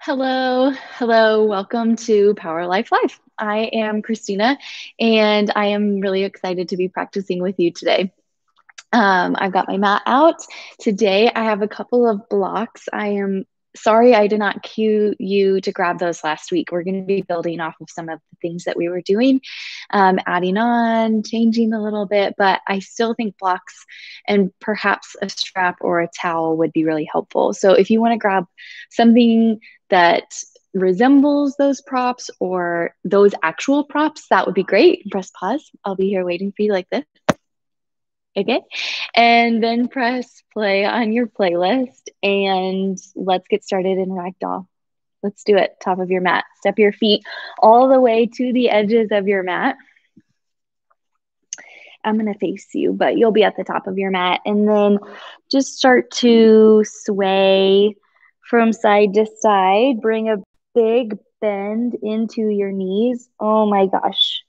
Hello, welcome to Power Life Live. I am Kristina, and I am really excited to be practicing with you today. I've got my mat out. Today, I have a couple of blocks. I am sorry I did not cue you to grab those last week. We're going to be building off of some of the things that we were doing, adding on, changing a little bit, but I still think blocks and perhaps a strap or a towel would be really helpful. So if you want to grab something that resembles those props or those actual props, that would be great. Press pause. I'll be here waiting for you like this. Okay. And then press play on your playlist and let's get started in ragdoll. Let's do it. Top of your mat. Step your feet all the way to the edges of your mat. I'm going to face you, but you'll be at the top of your mat. And then just start to sway from side to side. Bring a big bend into your knees. Oh my gosh.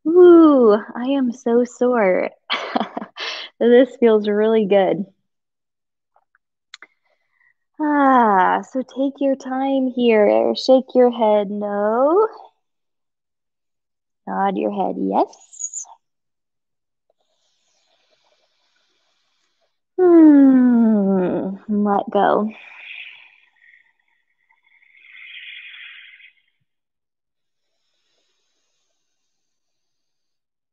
Ooh, I am so sore. This feels really good. So take your time here. Shake your head no. Nod your head yes. Let go.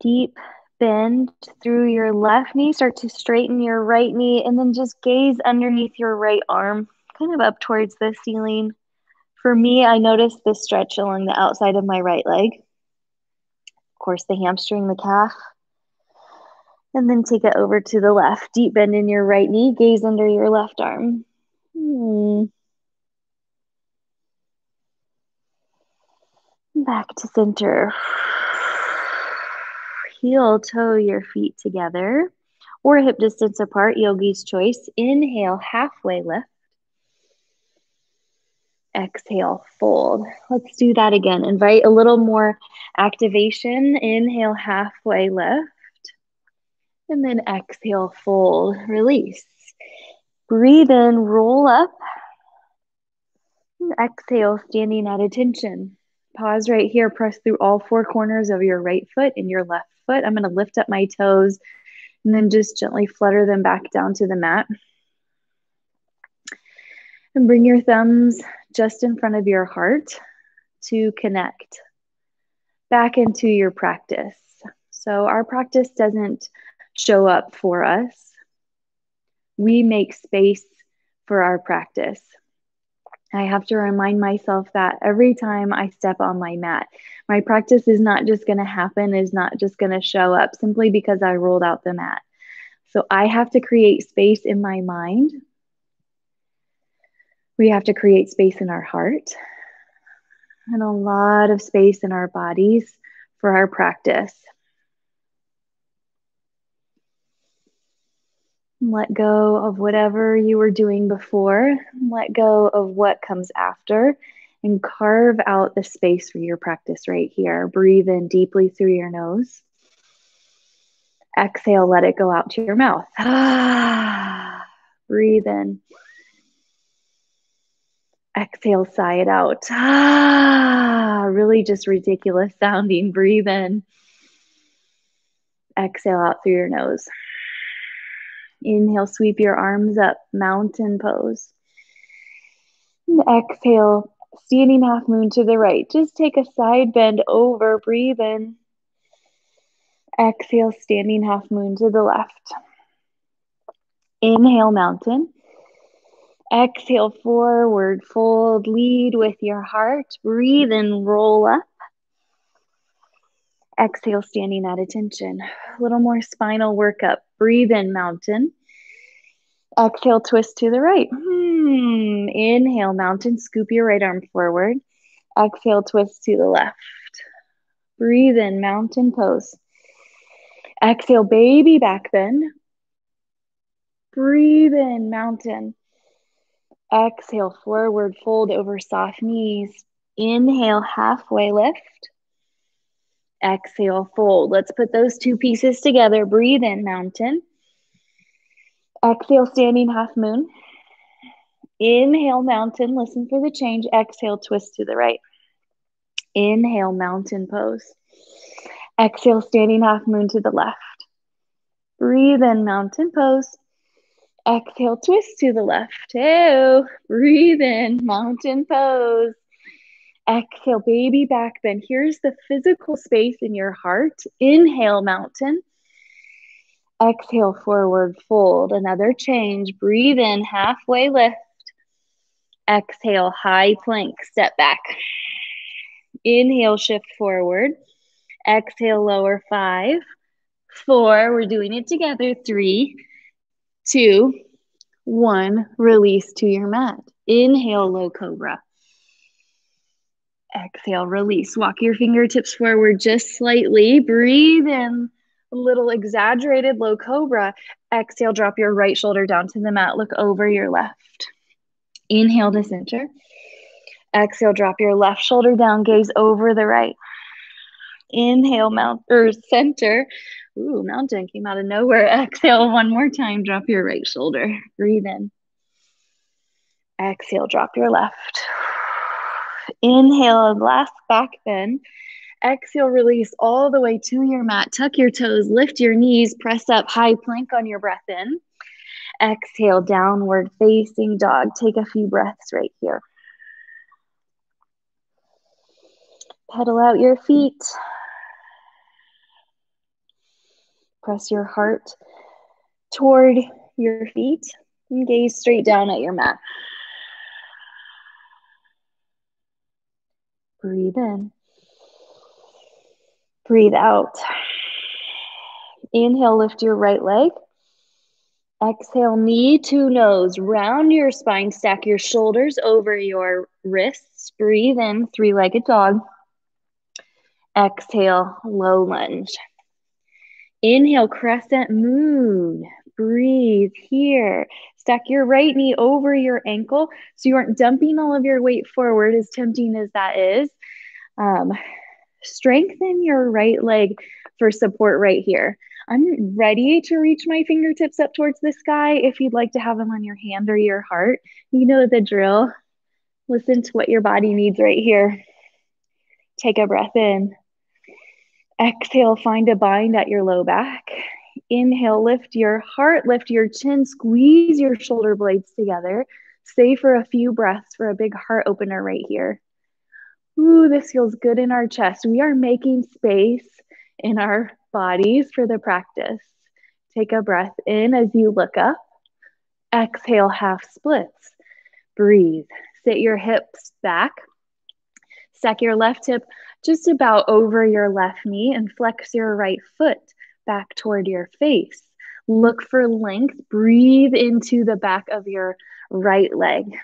Deep bend through your left knee. Start to straighten your right knee and then just gaze underneath your right arm, kind of up towards the ceiling. For me, I noticed this stretch along the outside of my right leg. Of course, the hamstring, the calf. And then take it over to the left. Deep bend in your right knee. Gaze under your left arm. Back to center. Heel toe your feet together or hip distance apart, yogi's choice. Inhale, halfway lift. Exhale, fold. Let's do that again. Invite a little more activation. Inhale, halfway lift. And then exhale, fold, release. Breathe in, roll up. And exhale, standing at attention. Pause right here. Press through all four corners of your right foot and your left foot. I'm going to lift up my toes and then just gently flutter them back down to the mat. And bring your thumbs just in front of your heart to connect back into your practice. So our practice doesn't show up for us. We make space for our practice. I have to remind myself that every time I step on my mat. My practice is not just going to happen, is not just going to show up simply because I rolled out the mat. So I have to create space in my mind. We have to create space in our heart and a lot of space in our bodies for our practice. Let go of whatever you were doing before. Let go of what comes after and carve out the space for your practice right here. Breathe in deeply through your nose. Exhale, let it go out to your mouth. Breathe in. Exhale, sigh it out. Really just ridiculous sounding. Breathe in. Exhale out through your nose. Inhale, sweep your arms up, mountain pose. And exhale, standing half moon to the right. Just take a side bend over, breathe in. Exhale, standing half moon to the left. Inhale, mountain. Exhale, forward fold, lead with your heart. Breathe in, roll up. Exhale, standing at attention. A little more spinal workup. Breathe in, mountain. Exhale, twist to the right. Inhale, mountain. Scoop your right arm forward. Exhale, twist to the left. Breathe in, mountain pose. Exhale, baby back bend. Breathe in, mountain. Exhale, forward fold over soft knees. Inhale, halfway lift. Exhale, fold. Let's put those two pieces together. Breathe in, mountain. Exhale, standing half moon. Inhale, mountain. Listen for the change. Exhale, twist to the right. Inhale, mountain pose. Exhale, standing half moon to the left. Breathe in, mountain pose. Exhale, twist to the left. Ew. Breathe in, mountain pose. Exhale, baby back bend. Here's the physical space in your heart. Inhale, mountain. Exhale, forward fold. Another change. Breathe in, halfway lift. Exhale, high plank. Step back. Inhale, shift forward. Exhale, lower 5, 4. We're doing it together. 3, 2, 1. Release to your mat. Inhale, low cobra. Exhale, release. Walk your fingertips forward just slightly. Breathe in, a little exaggerated low cobra. Exhale, drop your right shoulder down to the mat. Look over your left. Inhale to center. Exhale, drop your left shoulder down. Gaze over the right. Inhale, center. Ooh, mountain came out of nowhere. Exhale one more time. Drop your right shoulder. Breathe in. Exhale, drop your left. Inhale, last back bend. Exhale, release all the way to your mat. Tuck your toes, lift your knees, press up, high plank on your breath in. Exhale, downward facing dog. Take a few breaths right here. Pedal out your feet. Press your heart toward your feet and gaze straight down at your mat. Breathe in. Breathe out. Inhale, lift your right leg. Exhale, knee to nose. Round your spine, stack your shoulders over your wrists. Breathe in, three-legged dog. Exhale, low lunge. Inhale, crescent moon. Breathe here. Stack your right knee over your ankle so you aren't dumping all of your weight forward, as tempting as that is. Strengthen your right leg for support right here. I'm ready to reach my fingertips up towards the sky. If you'd like to have them on your hand or your heart, you know the drill. Listen to what your body needs right here. Take a breath in. Exhale, find a bind at your low back. Inhale, lift your heart, lift your chin, squeeze your shoulder blades together. Stay for a few breaths for a big heart opener right here. Ooh, this feels good in our chest. We are making space in our bodies for the practice. Take a breath in as you look up. Exhale, half splits. Breathe. Sit your hips back. Stack your left hip just about over your left knee and flex your right foot back toward your face. Look for length. Breathe into the back of your right leg.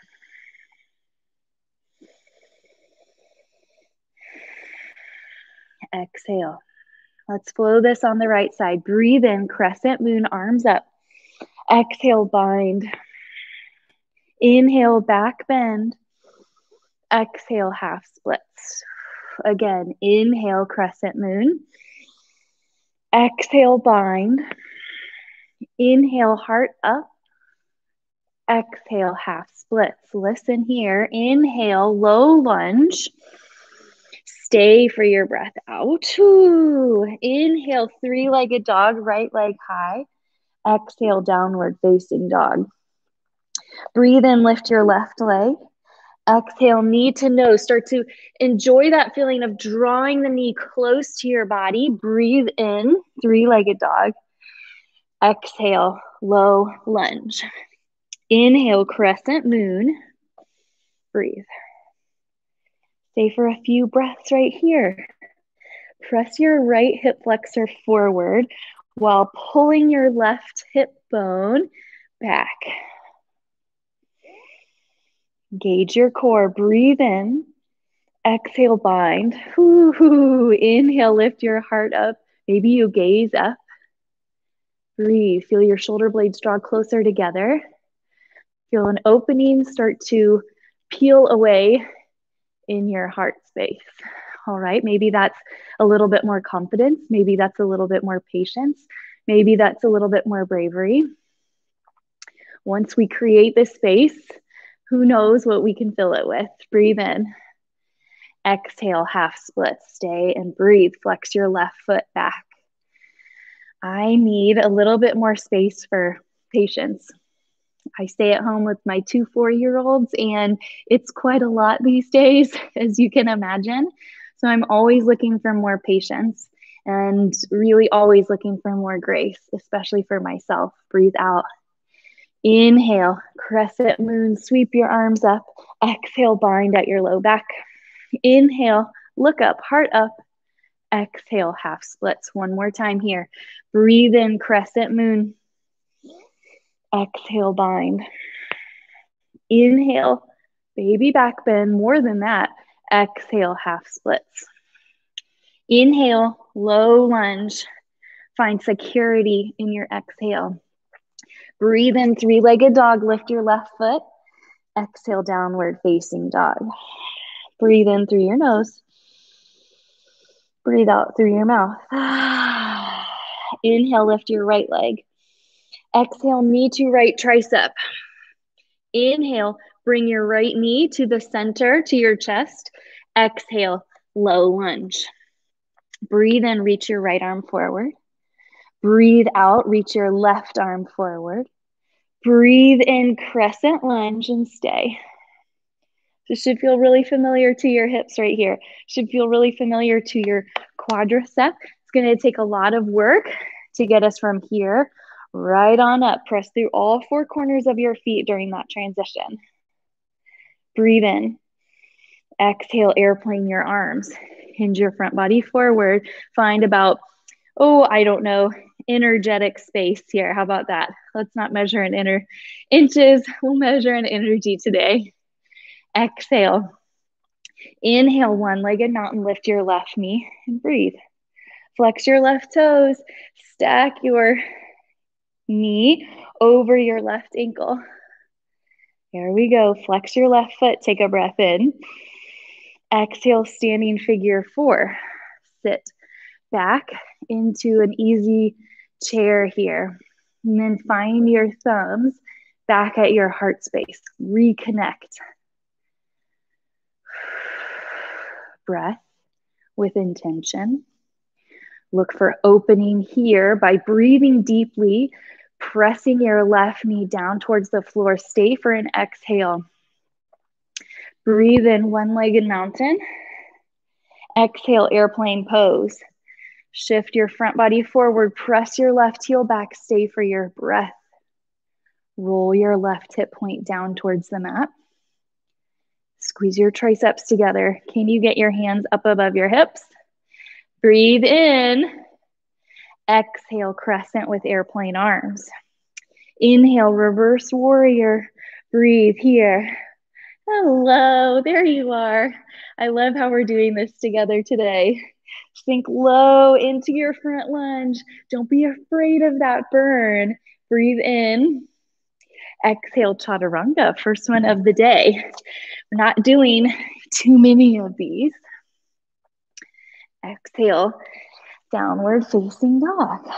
Exhale. Let's flow this on the right side. Breathe in, crescent moon, arms up. Exhale, bind. Inhale, back bend. Exhale, half splits. Again, inhale, crescent moon. Exhale, bind. Inhale, heart up. Exhale, half splits. Listen here. Inhale, low lunge. Stay for your breath out. Ooh. Inhale, three-legged dog, right leg high. Exhale, downward facing dog. Breathe in, lift your left leg. Exhale, knee to nose. Start to enjoy that feeling of drawing the knee close to your body. Breathe in, three-legged dog. Exhale, low lunge. Inhale, crescent moon. Breathe. Stay for a few breaths right here. Press your right hip flexor forward while pulling your left hip bone back. Engage your core. Breathe in. Exhale, bind. Ooh, inhale, lift your heart up. Maybe you gaze up. Breathe. Feel your shoulder blades draw closer together. Feel an opening start to peel away in your heart space. All right, maybe that's a little bit more confidence. Maybe that's a little bit more patience. Maybe that's a little bit more bravery. Once we create this space, Who knows what we can fill it with? Breathe in. Exhale, half split. Stay and breathe. Flex your left foot back. I need a little bit more space for patience. I stay at home with my 2 4-year-olds, and it's quite a lot these days, as you can imagine. So I'm always looking for more patience and really always looking for more grace, especially for myself. Breathe out. Inhale, crescent moon, sweep your arms up. Exhale, bind at your low back. Inhale, look up, heart up. Exhale, half splits. One more time here. Breathe in, crescent moon. Exhale, bind. Inhale, baby back bend. More than that. Exhale, half splits. Inhale, low lunge. Find security in your exhale. Breathe in, three-legged dog. Lift your left foot. Exhale, downward facing dog. Breathe in through your nose. Breathe out through your mouth. Inhale, lift your right leg. Exhale, knee to right tricep. Inhale, bring your right knee to the center, to your chest. Exhale, low lunge. Breathe in, reach your right arm forward. Breathe out, reach your left arm forward. Breathe in, crescent lunge, and stay. This should feel really familiar to your hips right here. Should feel really familiar to your quadricep. It's going to take a lot of work to get us from here right on up. Press through all 4 corners of your feet during that transition. Breathe in. Exhale, airplane your arms. Hinge your front body forward. Find about, I don't know, energetic space here. How about that? Let's not measure in inches. We'll measure in energy today. Exhale. Inhale, one-legged mountain. Lift your left knee and breathe. Flex your left toes. Stack your knee over your left ankle. Here we go. Flex your left foot. Take a breath in. Exhale, standing figure 4. Sit back into an easy chair here. And then find your thumbs back at your heart space. Reconnect. Breath with intention. Look for opening here by breathing deeply, pressing your left knee down towards the floor. Stay for an exhale. Breathe in, one-legged mountain. Exhale, airplane pose. Shift your front body forward. Press your left heel back. Stay for your breath. Roll your left hip point down towards the mat. Squeeze your triceps together. Can you get your hands up above your hips? Breathe in. Exhale, crescent with airplane arms. Inhale, reverse warrior. Breathe here. Hello, there you are. I love how we're doing this together today. Sink low into your front lunge. Don't be afraid of that burn. Breathe in. Exhale, chaturanga, first one of the day. We're not doing too many of these. Exhale, downward facing dog.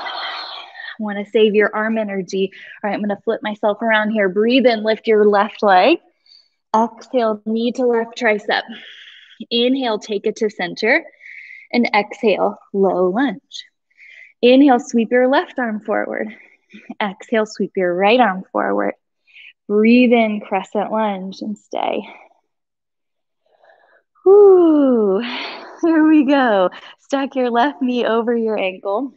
Want to save your arm energy. All right, I'm going to flip myself around here. Breathe in, lift your left leg. Exhale, knee to left tricep. Inhale, take it to center. And exhale, low lunge. Inhale, sweep your left arm forward. Exhale, sweep your right arm forward. Breathe in, crescent lunge, and stay. Whoo, here we go. Stack your left knee over your ankle.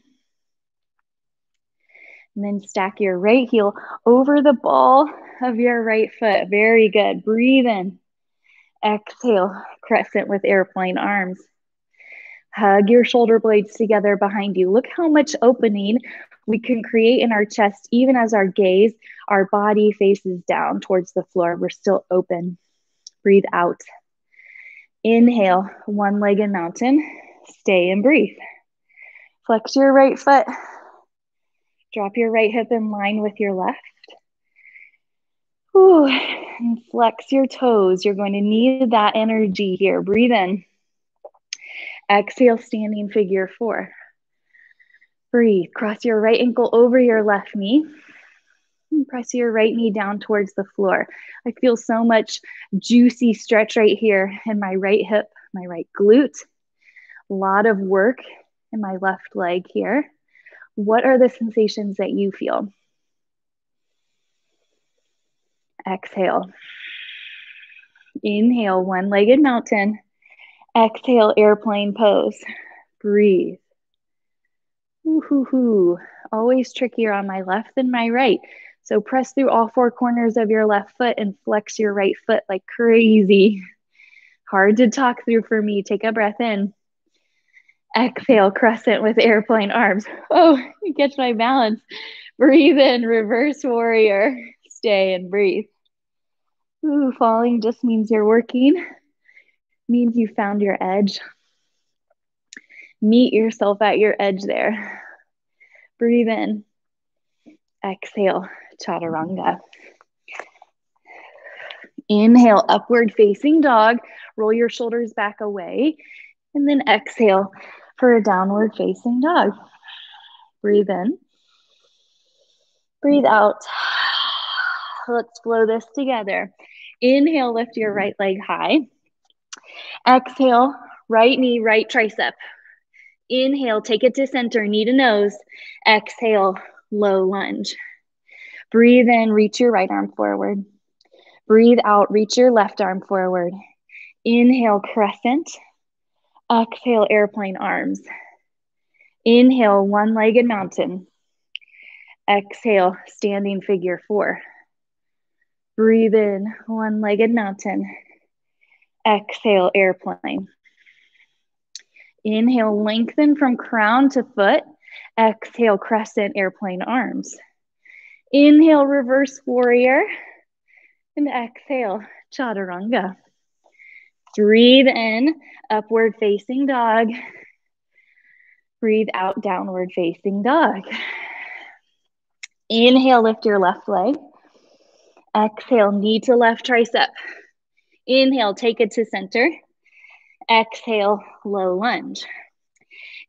And then stack your right heel over the ball of your right foot. Very good. Breathe in. Exhale, crescent with airplane arms. Hug your shoulder blades together behind you. Look how much opening we can create in our chest, even as our body faces down towards the floor. We're still open. Breathe out. Inhale, one-legged mountain. Stay and breathe. Flex your right foot. Drop your right hip in line with your left. Ooh, and flex your toes. You're going to need that energy here. Breathe in. Exhale, standing figure 4. Breathe. Cross your right ankle over your left knee. And press your right knee down towards the floor. I feel so much juicy stretch right here in my right hip, my right glute. A lot of work in my left leg here. What are the sensations that you feel? Exhale. Inhale, one-legged mountain. Exhale, airplane pose. Breathe. Ooh. Always trickier on my left than my right. So press through all four corners of your left foot and flex your right foot like crazy. Hard to talk through for me. Take a breath in. Exhale, crescent with airplane arms. Oh, catch my balance. Breathe in, reverse warrior. Stay and breathe. Ooh, falling just means you're working. Means you found your edge. Meet yourself at your edge there. Breathe in. Exhale, chaturanga. Inhale, upward facing dog. Roll your shoulders back away. And then exhale for a downward facing dog. Breathe in. Breathe out. Let's flow this together. Inhale, lift your right leg high. Exhale, right knee, right tricep. Inhale, take it to center, knee to nose. Exhale, low lunge. Breathe in, reach your right arm forward. Breathe out, reach your left arm forward. Inhale, crescent. Exhale, airplane arms. Inhale, one-legged mountain. Exhale, standing figure four. Breathe in, one-legged mountain. Exhale, airplane. Inhale, lengthen from crown to foot. Exhale, crescent, airplane arms. Inhale, reverse warrior. And exhale, chaturanga. Breathe in, upward facing dog. Breathe out, downward facing dog. Inhale, lift your left leg. Exhale, knee to left tricep. Inhale, take it to center. Exhale, low lunge.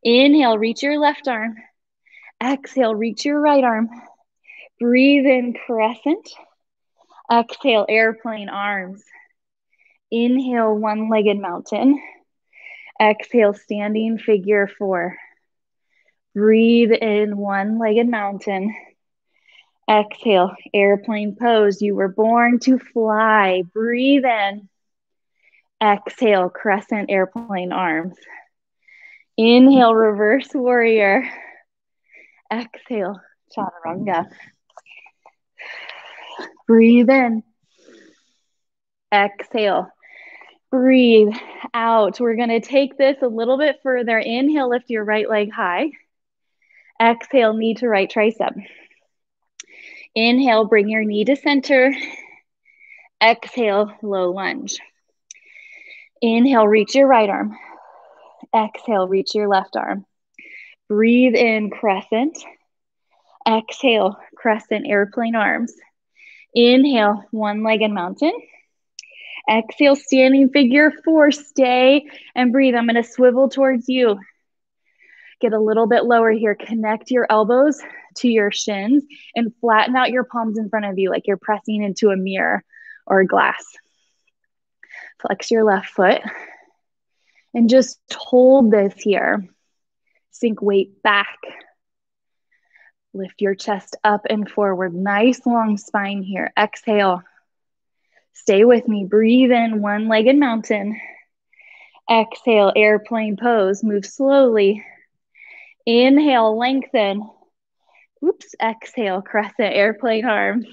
Inhale, reach your left arm. Exhale, reach your right arm. Breathe in, crescent. Exhale, airplane arms. Inhale, one-legged mountain. Exhale, standing figure four. Breathe in, one-legged mountain. Exhale, airplane pose. You were born to fly. Breathe in. Exhale, crescent, airplane arms. Inhale, reverse warrior. Exhale, chaturanga. Breathe in. Exhale. Breathe out. We're going to take this a little bit further. Inhale, lift your right leg high. Exhale, knee to right tricep. Inhale, bring your knee to center. Exhale, low lunge. Inhale, reach your right arm. Exhale, reach your left arm. Breathe in, crescent. Exhale, crescent, airplane arms. Inhale, one-legged mountain. Exhale, standing figure four. Stay and breathe. I'm going to swivel towards you. Get a little bit lower here. Connect your elbows to your shins and flatten out your palms in front of you like you're pressing into a mirror or a glass. Flex your left foot and just hold this here. Sink weight back. Lift your chest up and forward. Nice long spine here. Exhale. Stay with me. Breathe in, one-legged mountain. Exhale, airplane pose. Move slowly. Inhale, lengthen. Oops, exhale, crescent, airplane arms.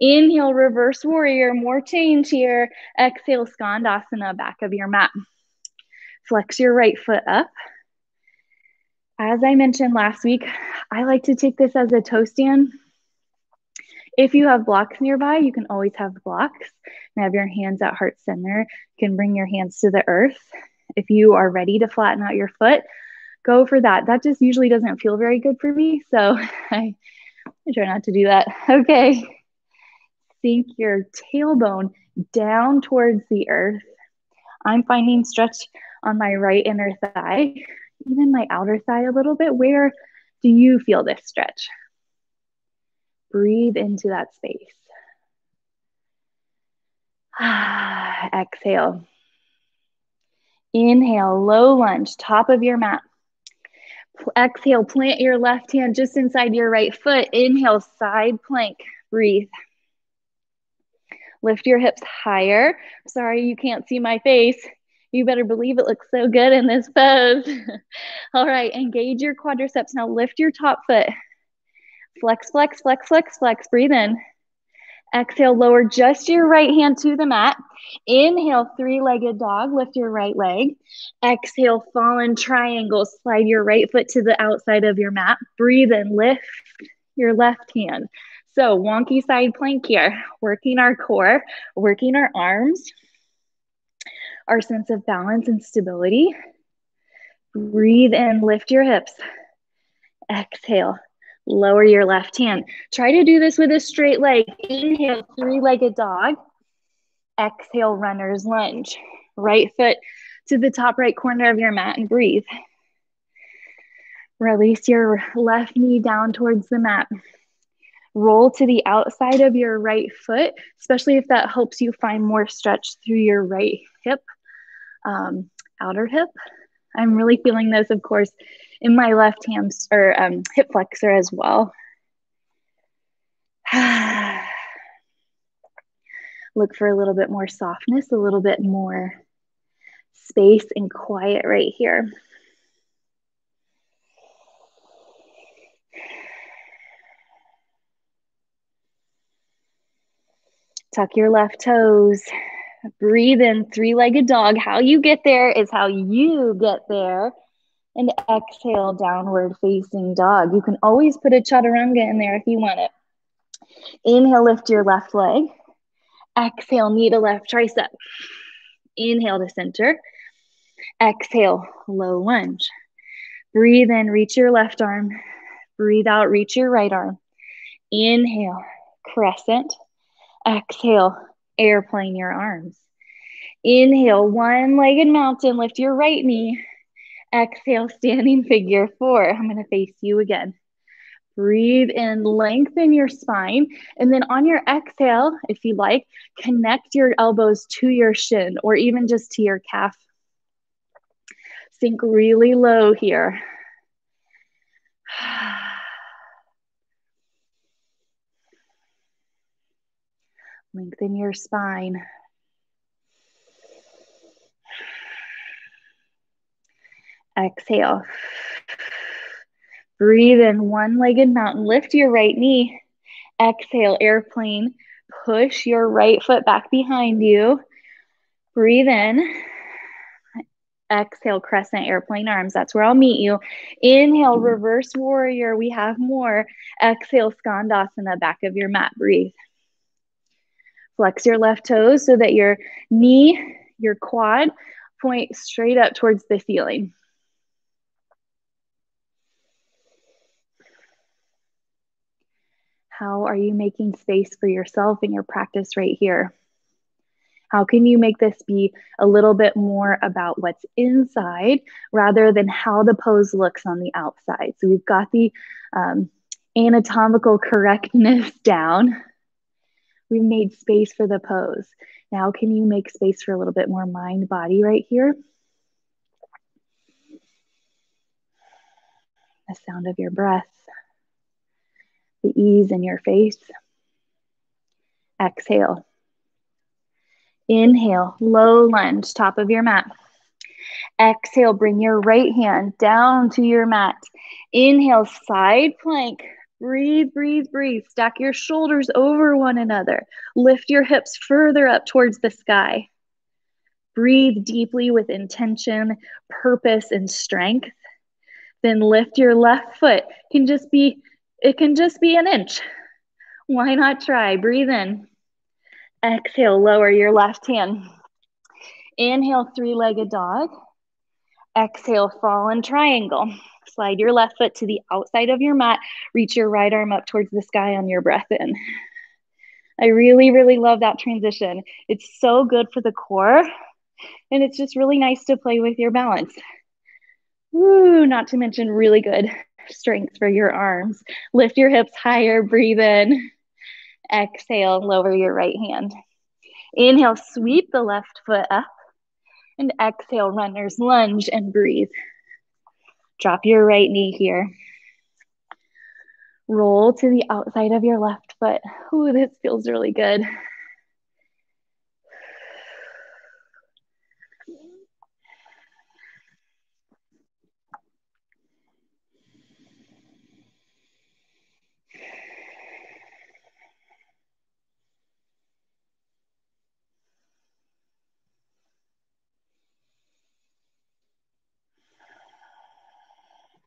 Inhale, reverse warrior. More change here. Exhale, skandasana, back of your mat. Flex your right foot up. As I mentioned last week, I like to take this as a toe stand. If you have blocks nearby, you can always have blocks and have your hands at heart center. You can bring your hands to the earth. If you are ready to flatten out your foot, go for that. That just usually doesn't feel very good for me, so I try not to do that. Okay. Sink your tailbone down towards the earth. I'm finding stretch on my right inner thigh, even my outer thigh a little bit. Where do you feel this stretch? Breathe into that space. Exhale. Inhale, low lunge, top of your mat. Exhale, plant your left hand just inside your right foot. Inhale, side plank. Breathe. Lift your hips higher. Sorry, you can't see my face. You better believe it looks so good in this pose. All right, engage your quadriceps. Now lift your top foot. Flex, flex, flex, flex, flex. Breathe in. Exhale, lower just your right hand to the mat. Inhale, three-legged dog. Lift your right leg. Exhale, fallen triangle. Slide your right foot to the outside of your mat. Breathe in, lift your left hand. So wonky side plank here, working our core, working our arms, our sense of balance and stability. Breathe in, lift your hips. Exhale, lower your left hand. Try to do this with a straight leg. Inhale, three-legged dog. Exhale, runner's lunge. Right foot to the top right corner of your mat and breathe. Release your left knee down towards the mat. Roll to the outside of your right foot, especially if that helps you find more stretch through your right hip, outer hip. I'm really feeling this, of course, in my left hip flexor as well. Look for a little bit more softness, a little bit more space and quiet right here. Tuck your left toes. Breathe in, three-legged dog. How you get there is how you get there. And exhale, downward facing dog. You can always put a chaturanga in there if you want it. Inhale, lift your left leg. Exhale, knee to left tricep. Inhale to center. Exhale, low lunge. Breathe in, reach your left arm. Breathe out, reach your right arm. Inhale, crescent. Exhale, airplane your arms. Inhale, one-legged mountain, lift your right knee. Exhale, standing figure four. I'm gonna face you again. Breathe in, lengthen your spine. And then on your exhale, if you like, connect your elbows to your shin or even just to your calf. Sink really low here. Lengthen your spine. Exhale. Breathe in, one-legged mountain. Lift your right knee. Exhale, airplane. Push your right foot back behind you. Breathe in. Exhale, crescent, airplane arms. That's where I'll meet you. Inhale, reverse warrior. We have more. Exhale, skandasana, back of your mat. Breathe. Flex your left toes so that your knee, your quad, point straight up towards the ceiling. How are you making space for yourself in your practice right here? How can you make this be a little bit more about what's inside rather than how the pose looks on the outside? So we've got the anatomical correctness down. We've made space for the pose. Now can you make space for a little bit more mind body right here? The sound of your breath, the ease in your face. Exhale. Inhale, low lunge, top of your mat. Exhale, bring your right hand down to your mat. Inhale, side plank. Breathe, breathe, breathe. Stack your shoulders over one another. Lift your hips further up towards the sky. Breathe deeply with intention, purpose, and strength. Then lift your left foot. It can just be an inch. Why not try? Breathe in. Exhale, lower your left hand. Inhale, three-legged dog. Exhale, fallen triangle. Slide your left foot to the outside of your mat. Reach your right arm up towards the sky on your breath in. I really, really love that transition. It's so good for the core, and it's just really nice to play with your balance. Woo, not to mention really good Strength for your arms. Lift your hips higher, breathe in. Exhale, lower your right hand. Inhale, sweep the left foot up. And exhale, runner's lunge and breathe. Drop your right knee here. Roll to the outside of your left foot. Ooh, this feels really good.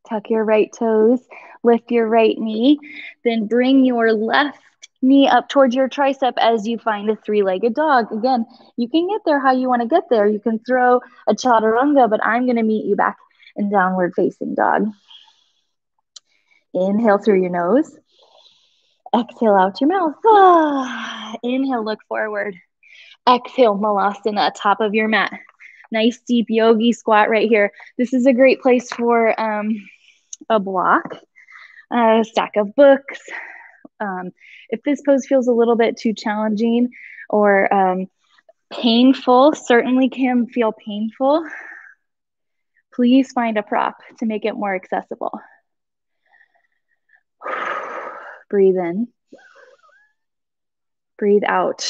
Tuck your right toes, lift your right knee, then bring your left knee up towards your tricep as you find a three-legged dog. Again, you can get there how you want to get there. You can throw a chaturanga, but I'm going to meet you back in downward facing dog. Inhale through your nose. Exhale out your mouth. Inhale, look forward. Exhale, Malasana, top of your mat. Nice deep yogi squat right here. This is a great place for a block, a stack of books. If this pose feels a little bit too challenging or painful, certainly can feel painful, please find a prop to make it more accessible. Breathe in. Breathe out.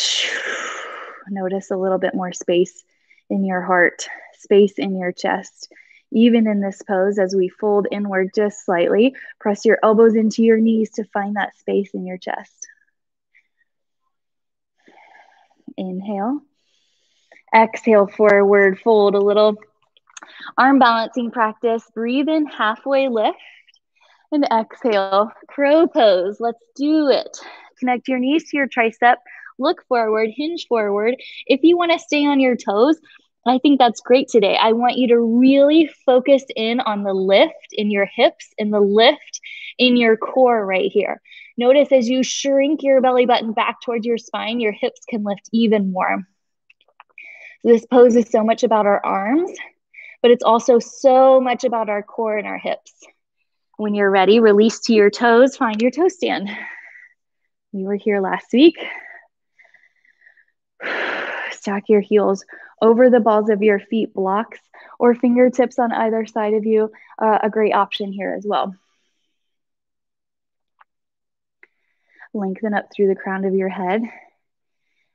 Notice a little bit more space in your heart, space in your chest. Even in this pose, as we fold inward just slightly, press your elbows into your knees to find that space in your chest. Inhale. Exhale, forward fold, a little arm balancing practice. Breathe in, halfway lift, and exhale, crow pose. Let's do it. Connect your knees to your tricep, look forward, hinge forward. If you want to stay on your toes, I think that's great today. I want you to really focus in on the lift in your hips and the lift in your core right here. Notice as you shrink your belly button back towards your spine, your hips can lift even more. This pose is so much about our arms, but it's also so much about our core and our hips. When you're ready, release to your toes, find your toe stand. We were here last week. Stack your heels over the balls of your feet, blocks or fingertips on either side of you. A great option here as well. Lengthen up through the crown of your head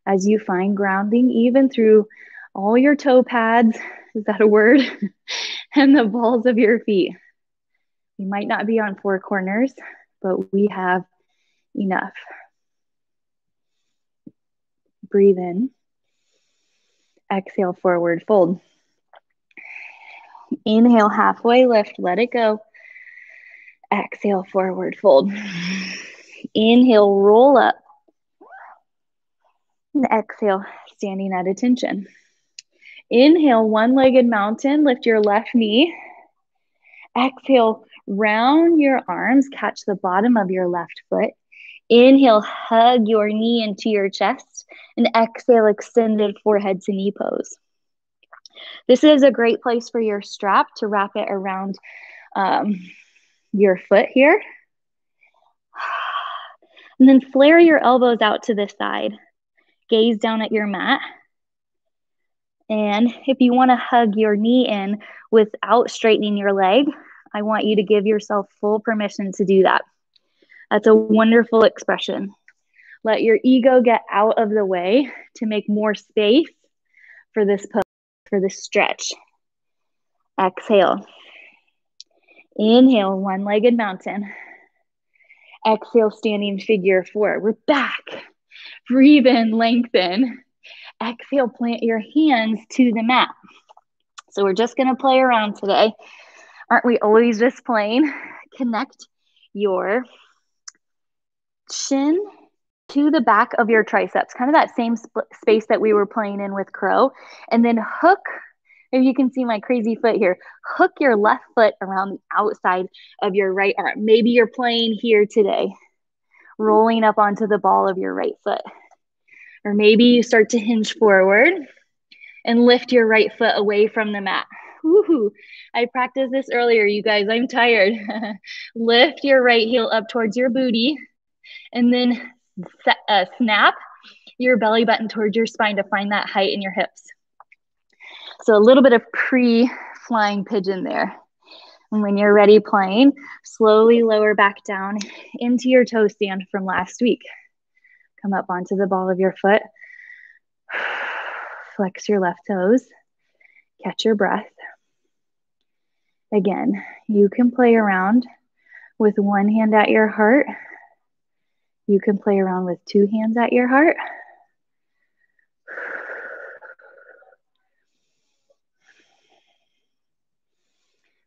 as you find grounding, even through all your toe pads, is that a word? And the balls of your feet. We might not be on four corners, but we have enough. Breathe in. Exhale, forward fold. Inhale, halfway lift, let it go. Exhale, forward fold. Inhale, roll up. And exhale, standing at attention. Inhale, one-legged mountain, lift your left knee. Exhale, round your arms, catch the bottom of your left foot. Inhale, hug your knee into your chest. And exhale, extended forehead to knee pose. This is a great place for your strap to wrap it around your foot here. And then flare your elbows out to the side. Gaze down at your mat. And if you want to hug your knee in without straightening your leg, I want you to give yourself full permission to do that. That's a wonderful expression. Let your ego get out of the way to make more space for this pose, for this stretch. Exhale. Inhale, one-legged mountain. Exhale, standing figure four. We're back. Breathe in, lengthen. Exhale, plant your hands to the mat. So we're just going to play around today. Aren't we always just playing? Connect your chin to the back of your triceps, kind of that same space that we were playing in with crow. And then hook, if you can see my crazy foot here, hook your left foot around the outside of your right arm. Maybe you're playing here today, rolling up onto the ball of your right foot. Or maybe you start to hinge forward and lift your right foot away from the mat. Woo-hoo. I practiced this earlier, you guys. I'm tired. Lift your right heel up towards your booty and then snap your belly button towards your spine to find that height in your hips. So a little bit of pre-flying pigeon there. And when you're ready playing, slowly lower back down into your toe stand from last week. Come up onto the ball of your foot. Flex your left toes. Catch your breath. Again, you can play around with one hand at your heart. You can play around with two hands at your heart.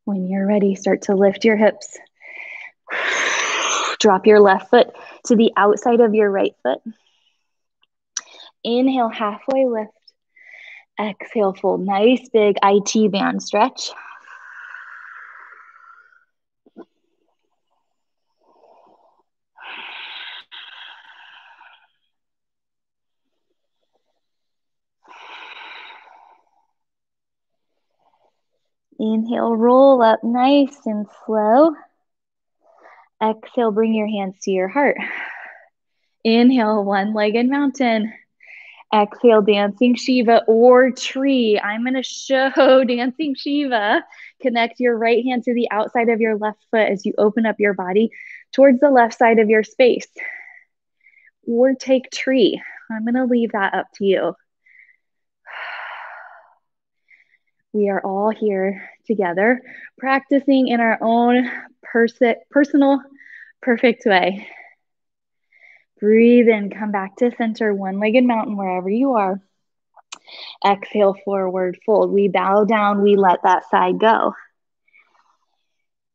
When you're ready, start to lift your hips. Drop your left foot to the outside of your right foot. Inhale, halfway lift. Exhale, fold. Nice big IT band stretch. Inhale, roll up nice and slow. Exhale, bring your hands to your heart. Inhale, one-legged mountain. Exhale, dancing Shiva or tree. I'm going to show dancing Shiva. Connect your right hand to the outside of your left foot as you open up your body towards the left side of your space. Or take tree. I'm going to leave that up to you. We are all here together, practicing in our own personal, perfect way. Breathe in, come back to center, one-legged mountain wherever you are. Exhale, forward fold. We bow down, we let that side go.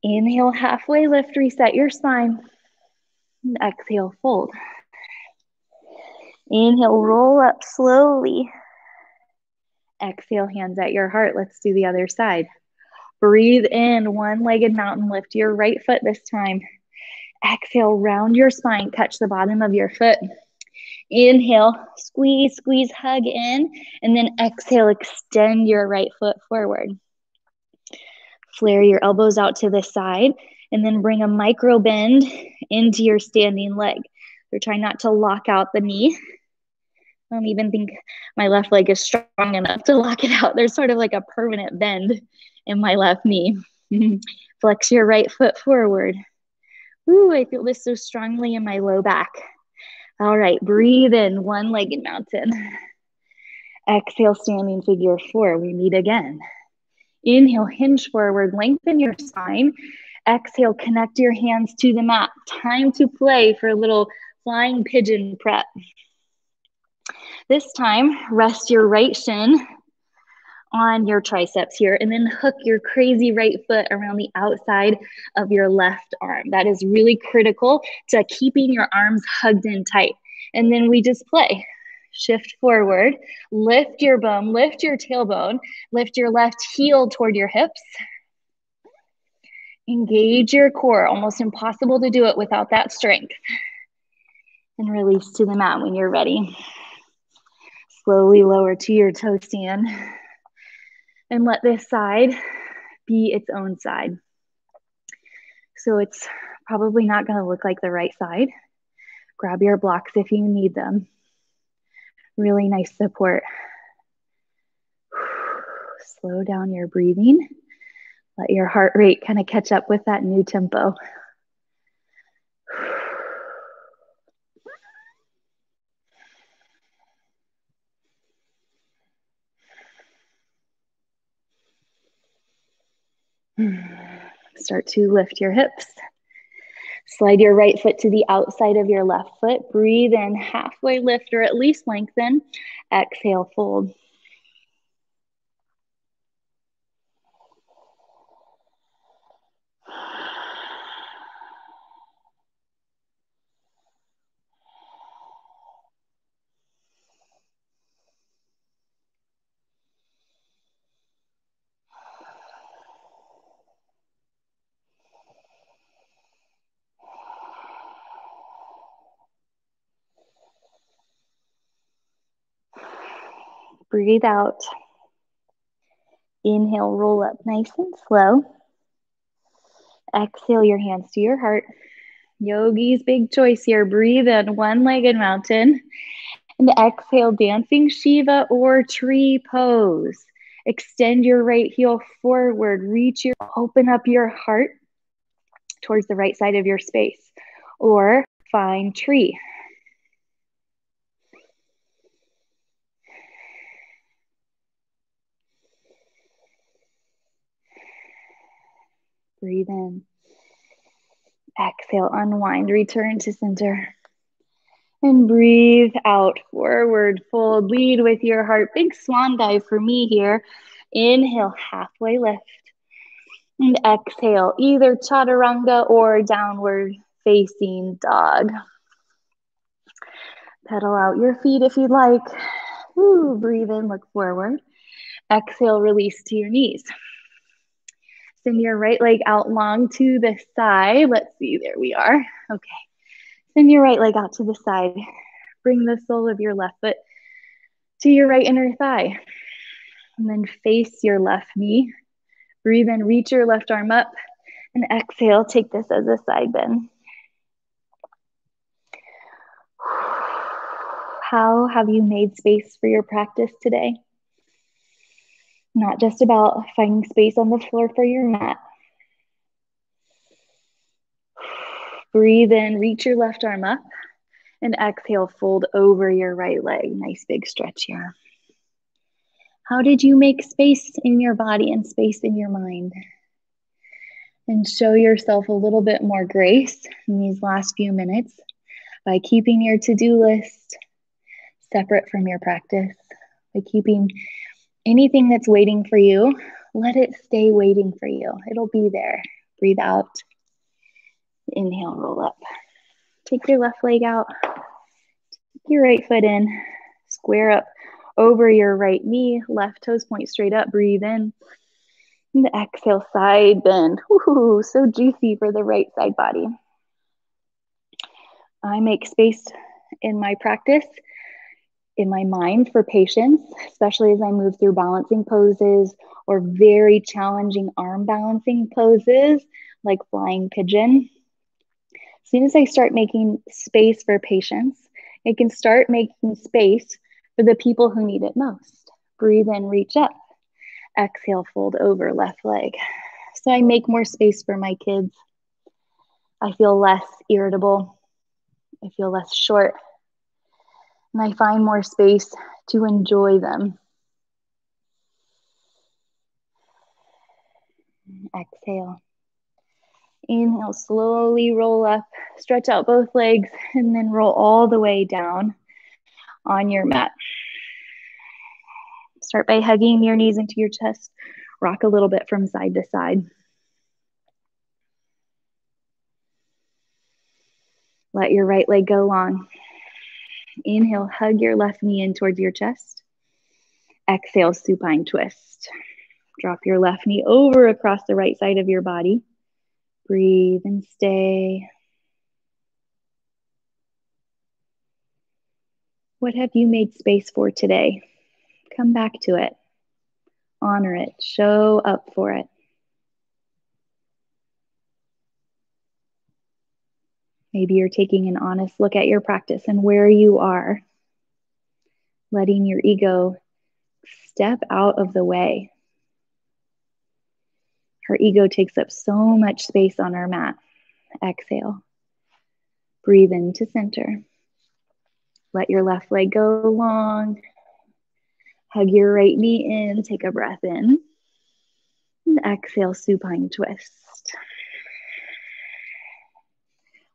Inhale, halfway lift, reset your spine. And exhale, fold. Inhale, roll up slowly. Exhale, hands at your heart. Let's do the other side. Breathe in, one-legged mountain. Lift your right foot this time. Exhale, round your spine. Catch the bottom of your foot. Inhale, squeeze, squeeze, hug in. And then exhale, extend your right foot forward. Flare your elbows out to the side. And then bring a micro bend into your standing leg. You're trying not to lock out the knee. I don't even think my left leg is strong enough to lock it out. There's sort of like a permanent bend in my left knee. Flex your right foot forward. Ooh, I feel this so strongly in my low back. All right, breathe in, one-legged mountain. Exhale, standing figure four. We meet again. Inhale, hinge forward, lengthen your spine. Exhale, connect your hands to the mat. Time to play for a little flying pigeon prep. This time, rest your right shin on your triceps here, and then hook your crazy right foot around the outside of your left arm. That is really critical to keeping your arms hugged in tight. And then we just play. Shift forward, lift your bum, lift your tailbone, lift your left heel toward your hips. Engage your core, almost impossible to do it without that strength. And release to the mat when you're ready. Slowly lower to your toe stand. And let this side be its own side. So it's probably not going to look like the right side. Grab your blocks if you need them. Really nice support. Slow down your breathing. Let your heart rate kind of catch up with that new tempo. Start to lift your hips. Slide your right foot to the outside of your left foot. Breathe in, halfway lift or at least lengthen. Exhale, fold. Breathe out. Inhale, roll up nice and slow. Exhale your hands to your heart. Yogi's big choice here. Breathe in one-legged mountain. And exhale, dancing Shiva or tree pose. Extend your right heel forward. Open up your heart towards the right side of your space. Or find tree. Breathe in. Exhale, unwind, return to center. And breathe out, forward fold, lead with your heart. Big swan dive for me here. Inhale, halfway lift. And exhale, either chaturanga or downward facing dog. Pedal out your feet if you'd like. Ooh, breathe in, look forward. Exhale, release to your knees. Send your right leg out long to the side. Let's see, there we are. Okay. Send your right leg out to the side. Bring the sole of your left foot to your right inner thigh. And then face your left knee. Breathe in, reach your left arm up. And exhale, take this as a side bend. How have you made space for your practice today? Not just about finding space on the floor for your mat. Breathe in, reach your left arm up. And exhale, fold over your right leg. Nice big stretch here. How did you make space in your body and space in your mind? And show yourself a little bit more grace in these last few minutes by keeping your to-do list separate from your practice, by keeping anything that's waiting for you, let it stay waiting for you. It'll be there. Breathe out. Inhale, roll up. Take your left leg out. Take your right foot in. Square up over your right knee. Left toes point straight up. Breathe in. And exhale, side bend. Ooh, so juicy for the right side body. I make space in my practice, in my mind for patience, especially as I move through balancing poses or very challenging arm balancing poses like flying pigeon. As soon as I start making space for patience, I can start making space for the people who need it most. Breathe in, reach up. Exhale, fold over left leg. So I make more space for my kids. I feel less irritable. I feel less short. And I find more space to enjoy them. Exhale. Inhale, slowly roll up, stretch out both legs, and then roll all the way down on your mat. Start by hugging your knees into your chest. Rock a little bit from side to side. Let your right leg go long. Inhale, hug your left knee in towards your chest. Exhale, supine twist. Drop your left knee over across the right side of your body. Breathe and stay. What have you made space for today? Come back to it. Honor it. Show up for it. Maybe you're taking an honest look at your practice and where you are, letting your ego step out of the way. Our ego takes up so much space on our mat. Exhale. Breathe into center. Let your left leg go long. Hug your right knee in. Take a breath in. And exhale, supine twist.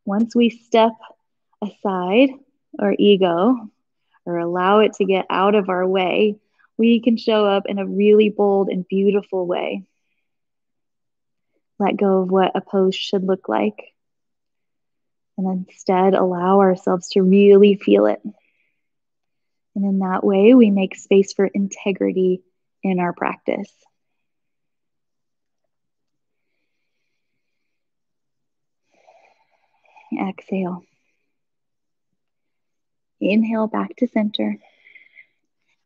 Once we step aside our ego or allow it to get out of our way, we can show up in a really bold and beautiful way. Let go of what a pose should look like. And instead, allow ourselves to really feel it. And in that way, we make space for integrity in our practice. Exhale. Inhale back to center.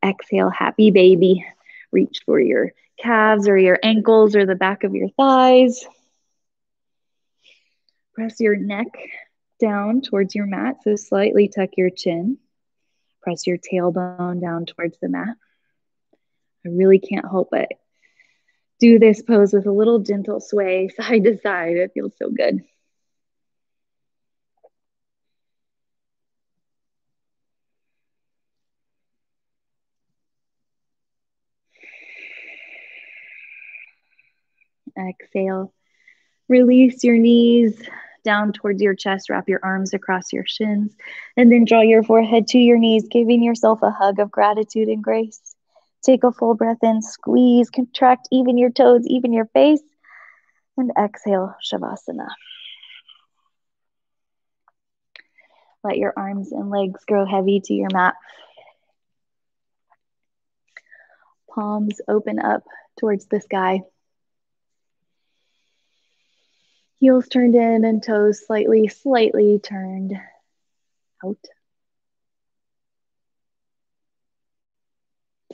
Exhale, happy baby. Reach for your calves or your ankles or the back of your thighs. Press your neck down towards your mat, so slightly tuck your chin. Press your tailbone down towards the mat. I really can't help but do this pose with a little gentle sway side to side. It feels so good. Exhale. Release your knees down towards your chest. Wrap your arms across your shins. And then draw your forehead to your knees, giving yourself a hug of gratitude and grace. Take a full breath in. Squeeze, contract, even your toes, even your face. And exhale, Shavasana. Let your arms and legs grow heavy to your mat. Palms open up towards the sky. Heels turned in and toes slightly turned out.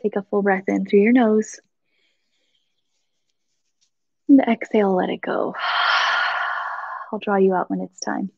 Take a full breath in through your nose. And exhale, let it go. I'll draw you out when it's time.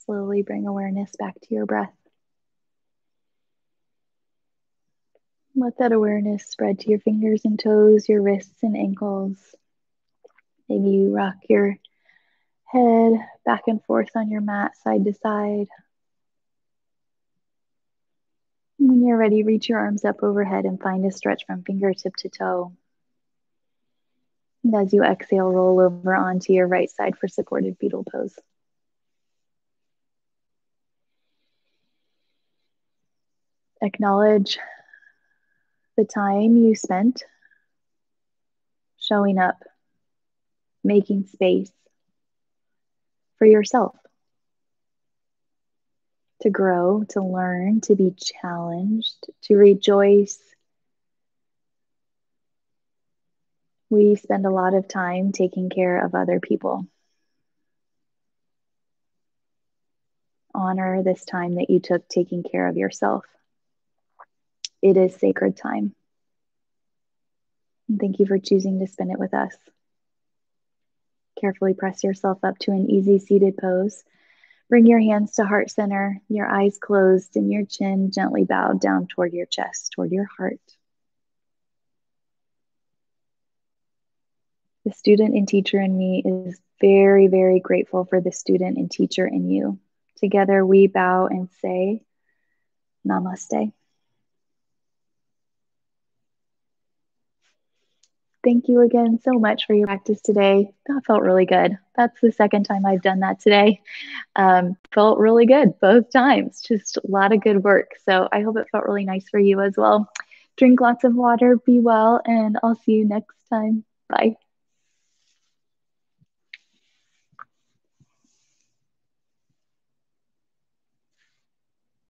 Slowly bring awareness back to your breath. Let that awareness spread to your fingers and toes, your wrists and ankles. Maybe you rock your head back and forth on your mat, side to side. When you're ready, reach your arms up overhead and find a stretch from fingertip to toe. And as you exhale, roll over onto your right side for supported fetal pose. Acknowledge the time you spent showing up, making space for yourself to grow, to learn, to be challenged, to rejoice. We spend a lot of time taking care of other people. Honor this time that you took taking care of yourself. It is sacred time. And thank you for choosing to spend it with us. Carefully press yourself up to an easy seated pose. Bring your hands to heart center, your eyes closed, and your chin gently bowed down toward your chest, toward your heart. The student and teacher in me is very, very grateful for the student and teacher in you. Together we bow and say, Namaste. Thank you again so much for your practice today. That felt really good. That's the second time I've done that today. Felt really good both times. Just a lot of good work. So I hope it felt really nice for you as well. Drink lots of water, be well, and I'll see you next time. Bye.